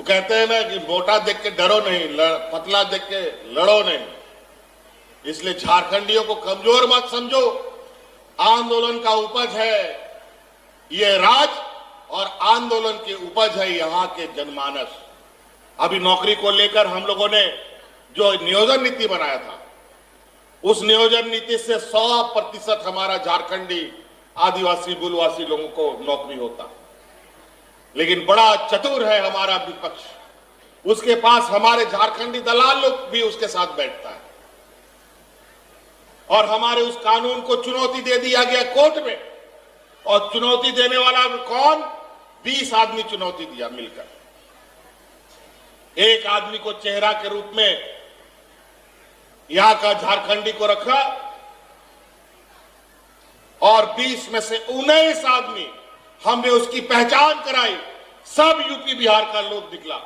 कहते हैं ना कि मोटा देख के डरो नहीं, पतला देख के लड़ो नहीं। इसलिए झारखंडियों को कमजोर मत समझो। आंदोलन का उपज है ये राज, और आंदोलन की उपज है यहाँ के जनमानस। अभी नौकरी को लेकर हम लोगों ने जो नियोजन नीति बनाया था, उस नियोजन नीति से 100% हमारा झारखंडी आदिवासी मूलवासी लोगों को नौकरी होता। लेकिन बड़ा चतुर है हमारा विपक्ष, उसके पास हमारे झारखंडी दलाल लोग भी उसके साथ बैठता है, और हमारे उस कानून को चुनौती दे दिया गया कोर्ट में। और चुनौती देने वाला कौन? 20 आदमी चुनौती दिया मिलकर। एक आदमी को चेहरा के रूप में यहां का झारखंडी को रखा, और 20 में से 19 आदमी हमने उसकी पहचान कराई। सब यूपी बिहार का लोग निकला।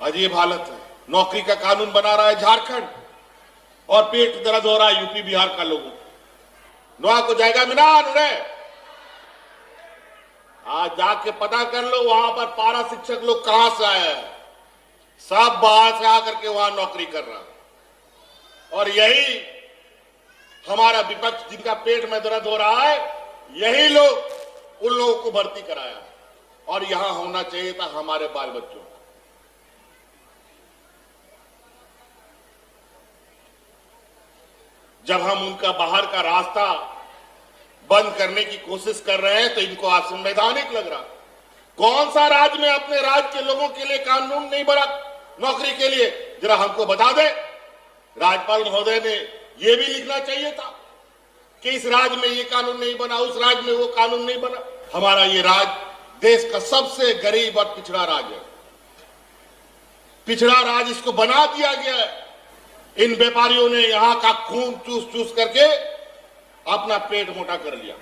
अजीब हालत है। नौकरी का कानून बना रहा है झारखंड, और पेट दर्द हो रहा है यूपी बिहार का लोगों को। नौकरी को जाएगा मिला रे। आज जाके पता कर लो वहां पर पारा शिक्षक लोग कहां से आए हैं। सब बाहर से आकर के वहां नौकरी कर रहा है। और यही हमारा विपक्ष, जिनका पेट में दर्द हो रहा है, यही लोग उन लोगों को भर्ती कराया। और यहां होना चाहिए था हमारे बाल बच्चों। जब हम उनका बाहर का रास्ता बंद करने की कोशिश कर रहे हैं तो इनको असंवैधानिक लग रहा। कौन सा राज्य में अपने राज्य के लोगों के लिए कानून नहीं बना नौकरी के लिए? जरा हमको बता दे। राज्यपाल महोदय ने यह भी लिखना चाहिए था कि इस राज्य में ये कानून नहीं बना, उस राज्य में वो कानून नहीं बना। हमारा ये राज्य देश का सबसे गरीब और पिछड़ा राज्य है। पिछड़ा राज्य इसको बना दिया गया है। इन व्यापारियों ने यहां का खून चूस चूस करके अपना पेट मोटा कर लिया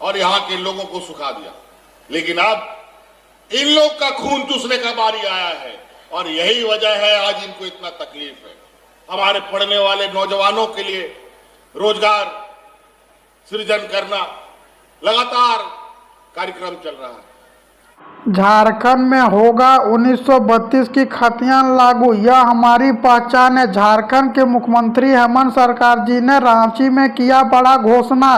और यहां के लोगों को सुखा दिया। लेकिन अब इन लोग का खून चूसने का बारी आया है, और यही वजह है आज इनको इतना तकलीफ है। हमारे पढ़ने वाले नौजवानों के लिए रोजगार सृजन करना लगातार कार्यक्रम चल रहा है। झारखंड में होगा 1932 की खतियान लागू, यह हमारी पहचान है। झारखंड के मुख्यमंत्री हेमंत सरकार जी ने रांची में किया बड़ा घोषणा।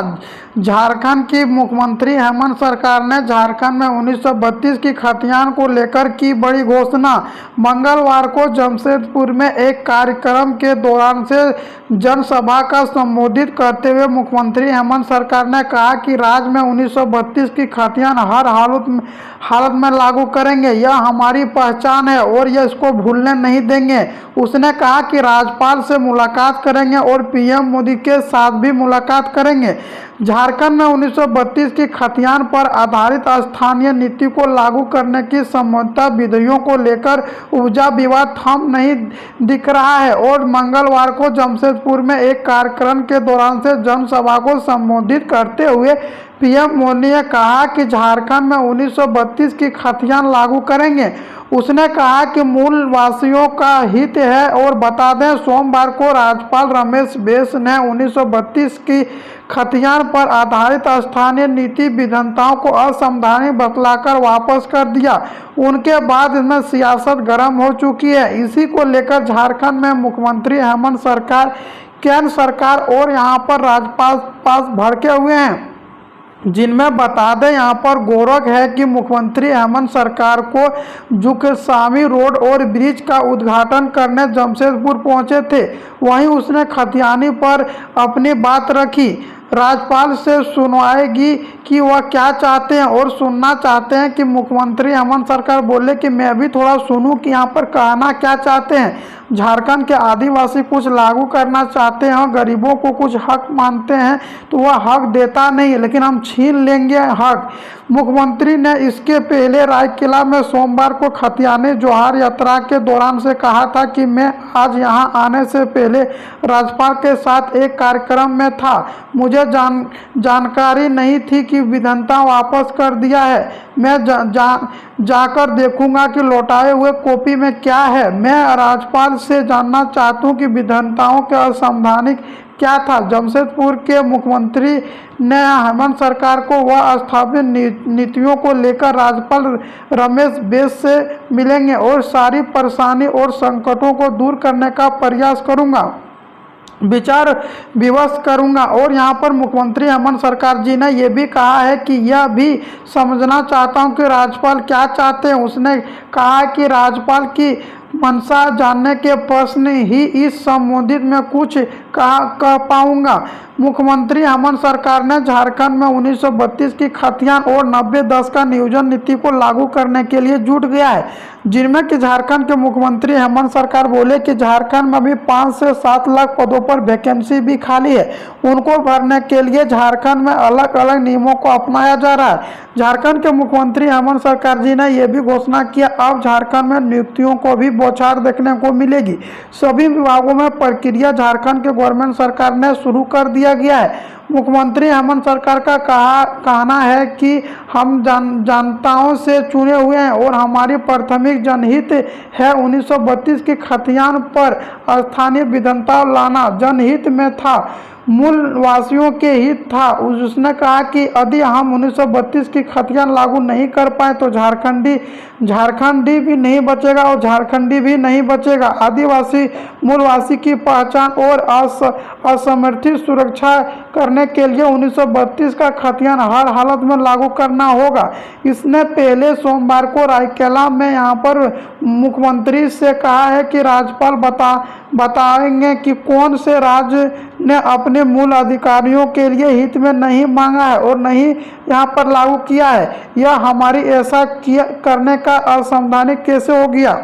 झारखंड की मुख्यमंत्री हेमंत सरकार ने झारखंड में 1932 की खतियान को लेकर की बड़ी घोषणा। मंगलवार को जमशेदपुर में एक कार्यक्रम के दौरान से जनसभा का संबोधित करते हुए मुख्यमंत्री हेमंत सरकार ने कहा कि राज्य में 1932 की खतियान हर हालत में लागू करेंगे। यह हमारी पहचान है और यह इसको भूलने नहीं देंगे। उसने कहा कि राज्यपाल से मुलाकात करेंगे और पीएम मोदी के साथ भी मुलाकात करेंगे। झारखंड में 1932 की खतियान पर आधारित स्थानीय नीति को लागू करने की संबंधित विधियों को लेकर उपजा विवाद थम नहीं दिख रहा है, और मंगलवार को जमशेदपुर में एक कार्यक्रम के दौरान से जनसभा को संबोधित करते हुए पीएम मोदी ने कहा कि झारखंड में 1932 की खतियान लागू करेंगे। उसने कहा कि मूल वासियों का हित है। और बता दें, सोमवार को राज्यपाल रमेश बैस ने 1932 की खतियान पर आधारित स्थानीय नीति विधेयकों को असंवैधानिक बतलाकर वापस कर दिया। उनके बाद इसमें सियासत गर्म हो चुकी है। इसी को लेकर झारखंड में मुख्यमंत्री हेमंत सरकार, केंद्र सरकार और यहाँ पर राज्यपाल पास भड़के हुए हैं, जिनमें बता दें यहाँ पर गौरव है कि मुख्यमंत्री हेमंत सरकार को जुगसामी रोड और ब्रिज का उद्घाटन करने जमशेदपुर पहुंचे थे। वहीं उसने खतियानी पर अपनी बात रखी। राज्यपाल से सुनवाएगी कि वह क्या चाहते हैं, और सुनना चाहते हैं कि मुख्यमंत्री हेमंत सरकार बोले कि मैं भी थोड़ा सुनूं कि यहाँ पर कहना क्या चाहते हैं। झारखंड के आदिवासी कुछ लागू करना चाहते हैं, गरीबों को कुछ हक मानते हैं तो वह हक देता नहीं, लेकिन हम छीन लेंगे हक। मुख्यमंत्री ने इसके पहले रायकिला में सोमवार को खतियानी जोहार यात्रा के दौरान से कहा था कि मैं आज यहां आने से पहले राज्यपाल के साथ एक कार्यक्रम में था। मुझे जानकारी नहीं थी कि विधेयक वापस कर दिया है। मैं जाकर देखूंगा कि लौटाए हुए कॉपी में क्या है। मैं राज्यपाल से जानना चाहता हूं कि विधेयकों के असंवैधानिक क्या था? जमशेदपुर के मुख्यमंत्री ने हेमंत सरकार को वह स्थापित नीतियों को लेकर राज्यपाल रमेश बैस से मिलेंगे और सारी परेशानी और संकटों को दूर करने का प्रयास करूंगा, विचार विमर्श करूंगा। और यहाँ पर मुख्यमंत्री हेमंत सरकार जी ने यह भी कहा है कि यह भी समझना चाहता हूँ कि राज्यपाल क्या चाहते हैं। उसने कहा कि राज्यपाल की मंशा जानने के प्रश्न ही इस संबोधित में कुछ कह पाऊंगा। मुख्यमंत्री हेमंत सरकार ने झारखंड में 1932 की खतियान और 90-10 का नियोजन नीति को लागू करने के लिए जुट गया है, जिनमें कि झारखंड के मुख्यमंत्री हेमंत सरकार बोले कि झारखंड में अभी 5 से 7 लाख पदों पर वैकेंसी भी खाली है। उनको भरने के लिए झारखंड में अलग अलग नियमों को अपनाया जा रहा है। झारखंड के मुख्यमंत्री हेमंत सरकार जी ने यह भी घोषणा किया अब झारखंड में नियुक्तियों को भी बौछार देखने को मिलेगी। सभी विभागों में प्रक्रिया झारखंड के गवर्नमेंट सरकार ने शुरू कर दिया गया है। मुख्यमंत्री हेमंत सरकार का कहना है कि हम जनताओं से चुने हुए हैं और हमारी प्राथमिक जनहित है। 1932 की खतियान पर स्थानीय विधानता लाना जनहित में था, मूल वासियों के हित था। उसने कहा कि यदि हम 1932 की खतियान लागू नहीं कर पाए तो झारखंडी भी नहीं बचेगा और झारखंडी भी नहीं बचेगा। आदिवासी मूलवासी की पहचान और असमर्थित सुरक्षा करने के लिए 1932 का खतियान हर हालत में लागू करना होगा। इसने पहले सोमवार को रायकेला में यहाँ पर मुख्यमंत्री से कहा है कि राज्यपाल बताएंगे कि कौन से राज्य ने अपने मूल अधिकारियों के लिए हित में नहीं मांगा है और नहीं यहाँ पर लागू किया है। यह हमारी ऐसा करने का असंवैधानिक कैसे हो गया?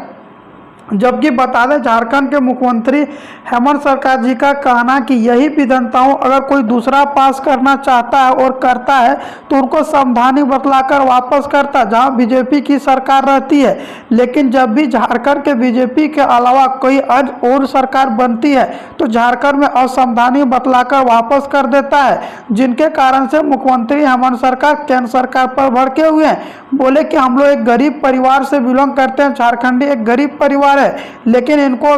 जबकि बता दें झारखंड के मुख्यमंत्री हेमंत सरकार जी का कहना कि यही विधानताओं अगर कोई दूसरा पास करना चाहता है और करता है तो उनको संवैधानिक बतलाकर वापस करता है जहां बीजेपी की सरकार रहती है। लेकिन जब भी झारखंड के बीजेपी के अलावा कोई और सरकार बनती है तो झारखंड में असंवैधानिक बतलाकर वापस कर देता है, जिनके कारण से मुख्यमंत्री हेमंत सरकार केंद्र सरकार पर भड़के हुए हैं। बोले कि हम लोग एक गरीब परिवार से बिलोंग करते हैं, झारखंडी एक गरीब परिवार है, लेकिन इनको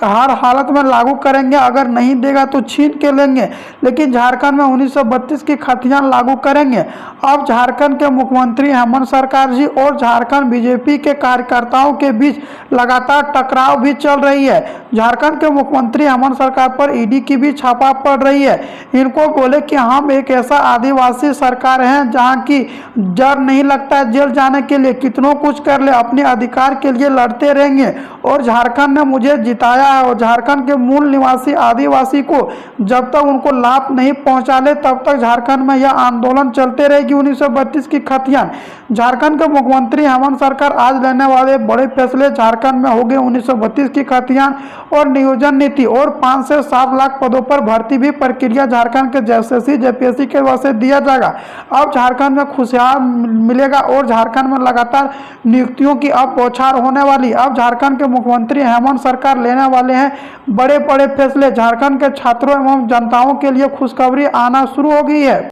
हर हालत में लागू करेंगे, अगर नहीं देगा तो छीन के लेंगे। लेकिन झारखंड में 1932 की खतियान लागू करेंगे। अब झारखंड के मुख्यमंत्री हेमंत सरकार जी और झारखंड बीजेपी के कार्यकर्ताओं के बीच लगातार टकराव भी चल रही है। झारखंड के मुख्यमंत्री हेमंत सरकार पर ईडी की भी छापा पड़ रही है। इनको बोले कि हम एक ऐसा आदिवासी सरकार है जहां की डर नहीं लगता है जेल जाने के लिए, कितनों कुछ कर ले, अपने अधिकार के लिए लड़ते रहेंगे और झारखंड ने मुझे जिताया है। और झारखंड के मूल निवासी आदिवासी को जब तक उनको लाभ नहीं पहुंचा ले तब तक झारखंड में यह आंदोलन चलते रहेगी। 1932 की खतियान। झारखंड के मुख्यमंत्री हेमंत सरकार आज लेने वाले बड़े फैसले झारखंड में हो गए 1932 की खतियान और नियोजन नीति और 5 से 7 लाख पदों पर भर्ती भी प्रक्रिया झारखंड के एसएससी जेपीएससी के वजह से दिया जाएगा। अब झारखंड में खुशहाल मिलेगा और झारखंड में लगातार नियुक्तियों की अब बौछार होने वाली। अब झारखंड के मुख्यमंत्री हेमंत सरकार लेने वाले हैं बड़े बड़े फैसले। झारखंड के छात्रों एवं जनताओं के लिए खुशखबरी आना शुरू हो गई है।